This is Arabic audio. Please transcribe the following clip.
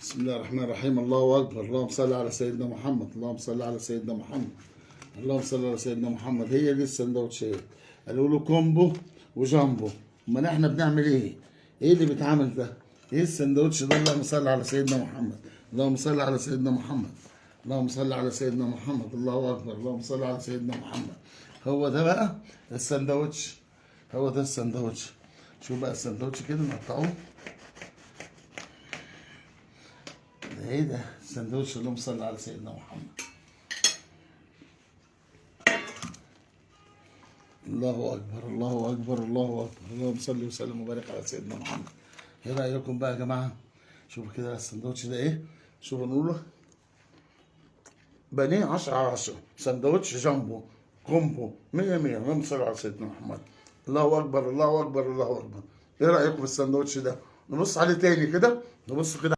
بسم الله الرحمن الرحيم. الله اكبر. اللهم صل على سيدنا محمد. اللهم صل على سيدنا محمد. اللهم صل على سيدنا محمد. هي دي السندوتشات، قالوا له كومبو وجامبو. امال احنا بنعمل ايه؟ ايه اللي بيتعمل ده؟ ايه السندوتش ده؟ اللهم صل على سيدنا محمد. اللهم صل على سيدنا محمد. اللهم صل على سيدنا محمد. الله اكبر. اللهم صل على سيدنا محمد. هو ده بقى السندوتش. هو ده السندوتش. شوف بقى السندوتش كده نقطعوه. ده ايه ده؟ السندوتش. اللهم صل على سيدنا محمد. الله اكبر. الله اكبر. الله اكبر. اللهم صل وسلم وبارك على سيدنا محمد. ايه رايكم بقى يا جماعه؟ شوفوا كده السندوتش ده ايه. شوفوا نقوله بانيه 10 على 10، سندوتش جامبو كومبو 100 100. اللهم صل على سيدنا محمد. الله اكبر. الله اكبر. الله اكبر. ايه رايكم في السندوتش ده؟ نبص عليه تاني كده. نبص كده.